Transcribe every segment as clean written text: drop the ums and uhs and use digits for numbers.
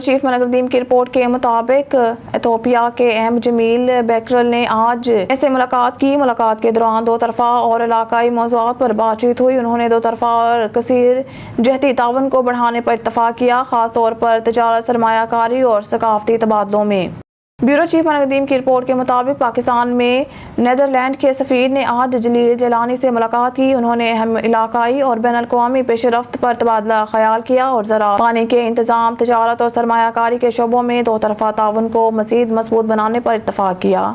Chief मलकदीम की report के मुताबिक इथियोपिया के अहम जमील बेकरल ने आज ऐसे मुलाकात की। मुलाकात के दौरान दो तरफा और इलाकाई मौज़ूआत पर बातचीत हुई। उन्होंने दो तरफा और कसीर जहती ताउन को बढ़ाने पर इत्तफाक किया, खास तौर पर तिजारत, सरमायाकारी और सकाफती तबादलों में। ब्यूरो चीफ मलकदीम की रिपोर्ट के मुताबिक पाकिस्तान में नीदरलैंड के सफ़ीर ने आज जलील जलानी से मुलाकात की। उन्होंने अहम इलाकाई और बैन अल-अक़वामी पेशरफ्त पर तबादला ख्याल किया और ज़राअत, पानी के इंतज़ाम, तिजारत और सरमायाकारी के शोबों में दो तरफा ताउन को मज़ीद मज़बूत बनाने पर इत्तफाक किया।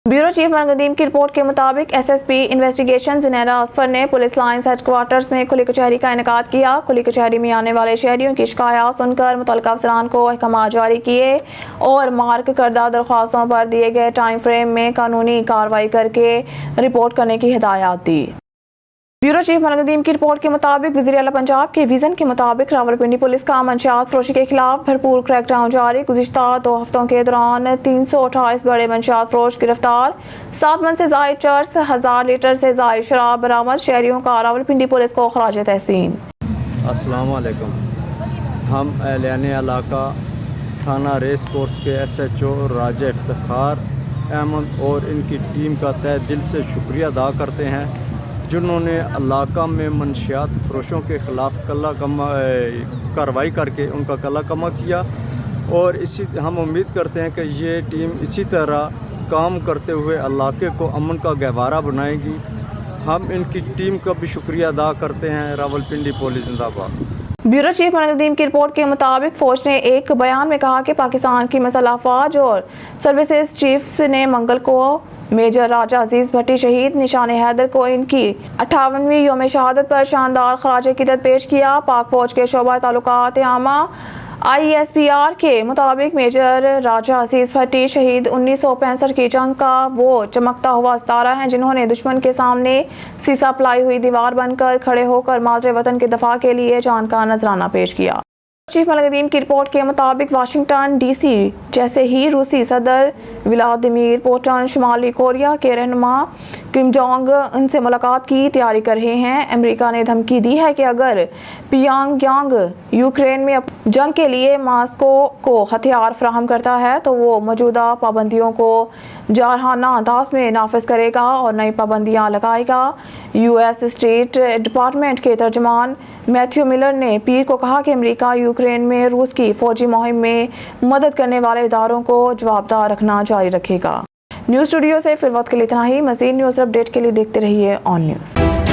ब्यूरो चीफ मलकदीम की रिपोर्ट के मुताबिक SSP इन्वेस्टिगेशन जुनैरा असफर ने पुलिस लाइन्स हेडक्वार्टर्स में खुली कचहरी का इनेकाद किया। खुली कचहरी में आने वाले शहरियों की शिकायत सुनकर मुतल्लिका अफसरान को अहकाम जारी किए और मार्क करदा दरख्वास्तों पर दिए गए टाइम फ्रेम में कानूनी कार्रवाई करके रिपोर्ट करने की हिदायत दी। ब्यूरो चीफ मलकदीम की रिपोर्ट के मुताबिक वज़ीर आला पंजाब के विजन के मुताबिक रावलपिंडी पुलिस का मंशियात फरोशी के खिलाफ भरपूर क्रैकडाउन जारी। गुज़िश्ता 2 हफ्तों के दौरान 328 बड़े मंशियात फरोश गिरफ्तार, 7 मन से ज़ायद चर्स, 1000 लीटर से ज़ायद शराब बरामद। शहरियों का रावलपिंडी पुलिस को खराज तहसीन। अस्सलाम वालेकुम। हम एहलियान इलाका थाना रेस कोर्स के SHO राजा इफ्तिखार अहमद और इनकी टीम का तहे दिल से शुक्रिया अदा करते हैं, जिन्होंने इलाका में मंशियात फरोशों के ख़िलाफ़ कार्रवाई करके उनका कला कमा किया। और इसी हम उम्मीद करते हैं कि ये टीम इसी तरह काम करते हुए इलाके को अमन का गहवारा बनाएगी। हम इनकी टीम का भी शुक्रिया अदा करते हैं। रावलपिंडी पुलिस जिंदाबाद। ब्यूरो चीफ मलकदीम की रिपोर्ट के मुताबिक फौज ने एक बयान में कहा कि पाकिस्तान की मसल्ह अफवाज और सर्विसेज चीफ्स ने मंगल को मेजर राजा अजीज भट्टी शहीद निशान हैदर को इनकी 58वीं यौम शहादत पर शानदार खराज अकीदत पेश किया। पाक फौज के शोबा ताल्लुकात आमा ISPR के मुताबिक मेजर राजा अजीज भट्टी शहीद 1965 की जंग का वो चमकता हुआ सितारा हैं, जिन्होंने दुश्मन के सामने सीसा पलाई हुई दीवार बनकर खड़े होकर मादरे वतन के दफा के लिए जान का नजराना पेश किया। चीफ मलकदीम की रिपोर्ट के मुताबिक वाशिंगटन DC जैसे ही रूसी सदर व्लादिमीर पुतिन शुमाली कोरिया के रहनुमा किम जोंग उनसे मुलाकात की तैयारी कर रहे हैं। अमेरिका ने धमकी दी है कि अगर पियोंगयांग यूक्रेन में जंग के लिए मास्को को हथियार फराहम करता है तो वो मौजूदा पाबंदियों को जारहाना अंदाज में नाफिज करेगा और नई पाबंदियां लगाएगा। US स्टेट डिपार्टमेंट के तर्जुमान मैथ्यू मिलर ने पीर को कहा कि अमेरिका यूक्रेन में रूस की फौजी मुहिम में मदद करने वाले इदारों को जवाबदार रखना जारी रखेगा। न्यूज़ स्टूडियो से फिर वक्त के लिए इतना ही। मज़ीद न्यूज़ अपडेट के लिए देखते रहिए ऑन न्यूज़।